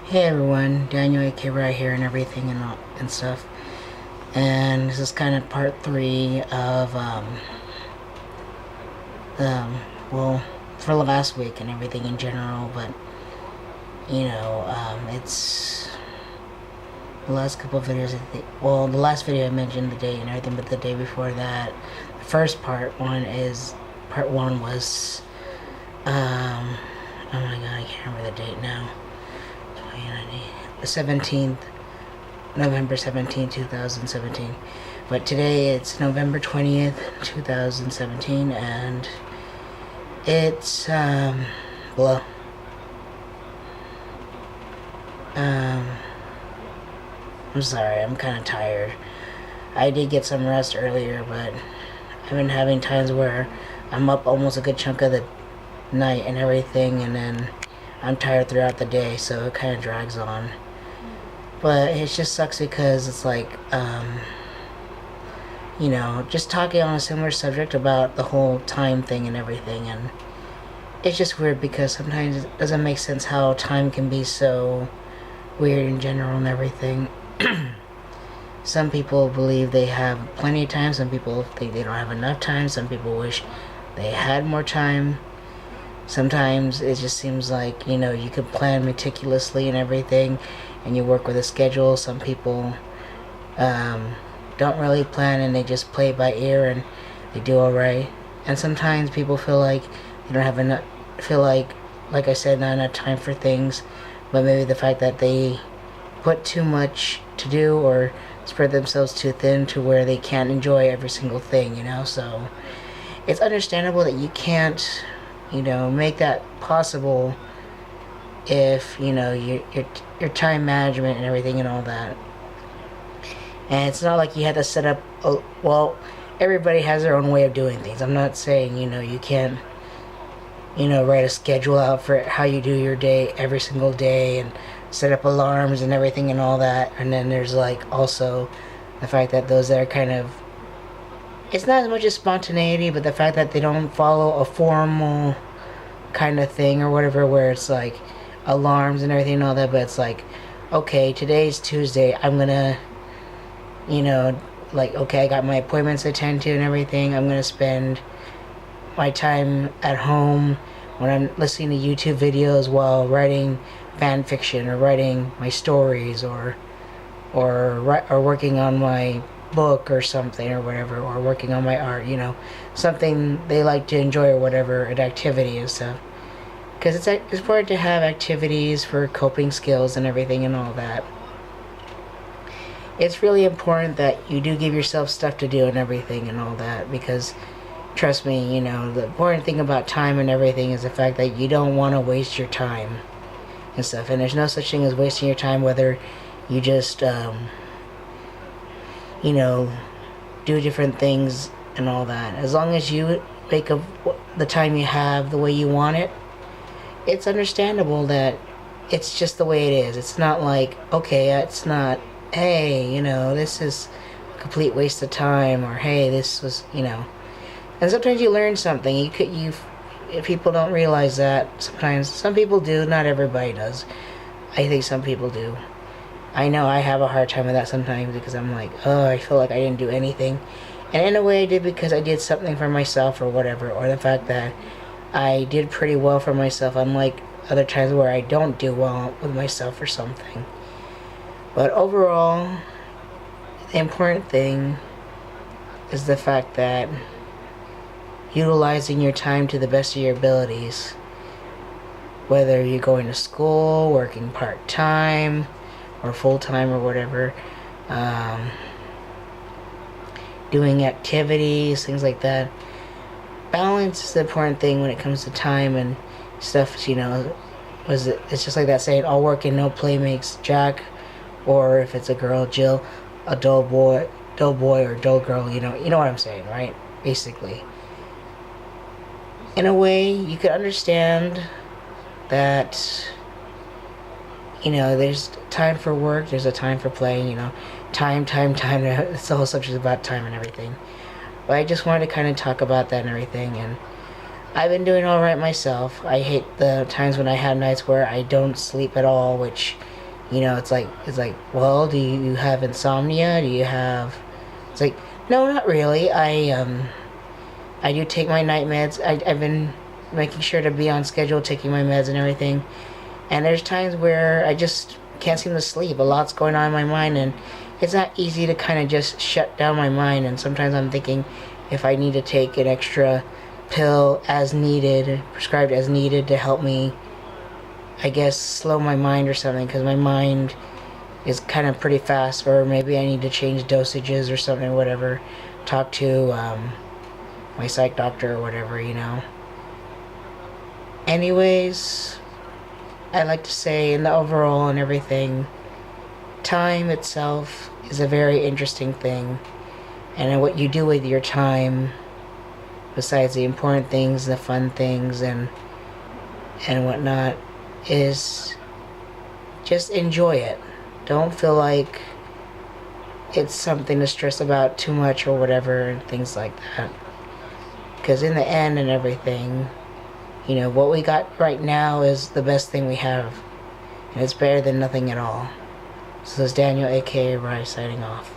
Hey everyone, Daniel AK right here and everything and stuff. And this is kind of part 3 of um well, for last week and everything in general, but it's the last couple of videos. The last video I mentioned the date and everything, but the day before that, the first part one was oh my god, I can't remember the date now. The 17th, November 17th, 2017. But today it's November 20th, 2017, and it's, well, I'm sorry, I'm kind of tired. I did get some rest earlier, but I've been having times where I'm up almost a good chunk of the night and everything, and then I'm tired throughout the day, so it kind of drags on. But it just sucks because it's like, just talking on a similar subject about the whole time thing and everything, and it's just weird because sometimes it doesn't make sense how time can be so weird in general and everything. Some people believe they have plenty of time, some people think they don't have enough time, some people wish they had more time. Sometimes it just seems like, you could plan meticulously and everything, and you work with a schedule. Some people don't really plan and they just play it by ear and they do alright. And sometimes people feel like they don't have enough, like I said, not enough time for things, but maybe the fact that they put too much to do or spread themselves too thin to where they can't enjoy every single thing, so it's understandable that you can't make that possible if your time management and everything and all that. And it's not like you had to set up everybody has their own way of doing things. I'm not saying you can't write a schedule out for how you do your day every single day and set up alarms and everything and all that. And then there's like also the fact that those that are kind of, it's not as much as spontaneity, but the fact that they don't follow a formal kind of thing or whatever, where it's like alarms and everything and all that, but it's like, okay, today's Tuesday, I'm gonna, okay, I got my appointments to attend to and everything, I'm gonna spend my time at home when I'm listening to YouTube videos while writing fan fiction or writing my stories or working on my book or something or whatever, or working on my art, something they like to enjoy or whatever, an activity and stuff. Because it's important to have activities for coping skills and everything and all that. It's really important that you do give yourself stuff to do and everything and all that, because trust me, the important thing about time and everything is the fact that you don't want to waste your time and stuff. And there's no such thing as wasting your time, whether you just do different things and all that. As long as you make the time you have the way you want it, it's understandable that it's just the way it is. It's not like, okay, it's not, hey, this is a complete waste of time, or hey, this was, And sometimes you learn something. People don't realize that sometimes. Some people do, not everybody does. I think some people do. I know I have a hard time with that sometimes because I'm like, oh, I feel like I didn't do anything. And in a way I did because I did something for myself or whatever, or the fact that I did pretty well for myself, unlike other times where I don't do well with myself or something. But overall, the important thing is the fact that utilizing your time to the best of your abilities, whether you're going to school, working part-time, or full-time or whatever, doing activities, things like that. Balance is the important thing when it comes to time and stuff. It's just like that saying, all work and no play makes Jack, or if it's a girl, Jill, a dull boy or dull girl, you know what I'm saying, right? Basically. In a way, you could understand that there's time for work, there's a time for playing, time, it's the whole subject about time and everything. But I just wanted to kind of talk about that and everything, and I've been doing alright myself. I hate the times when I have nights where I don't sleep at all, which It's like, well, do you have insomnia? Do you have? It's like, no, not really. I do take my night meds. I've been making sure to be on schedule, taking my meds and everything. And there's times where I just can't seem to sleep. A lot's going on in my mind, and it's not easy to kind of just shut down my mind. And sometimes I'm thinking if I need to take an extra pill as needed, prescribed as needed to help me, I guess, slow my mind or something, because my mind is kind of pretty fast, or maybe I need to change dosages or something, whatever. Talk to my psych doctor or whatever. Anyways, I like to say in the overall and everything, time itself is a very interesting thing. And what you do with your time, besides the important things, the fun things, and whatnot, is just enjoy it. Don't feel like it's something to stress about too much or whatever, and things like that. Because in the end and everything, what we got right now is the best thing we have. And it's better than nothing at all. So this is Daniel, aka Rai, signing off.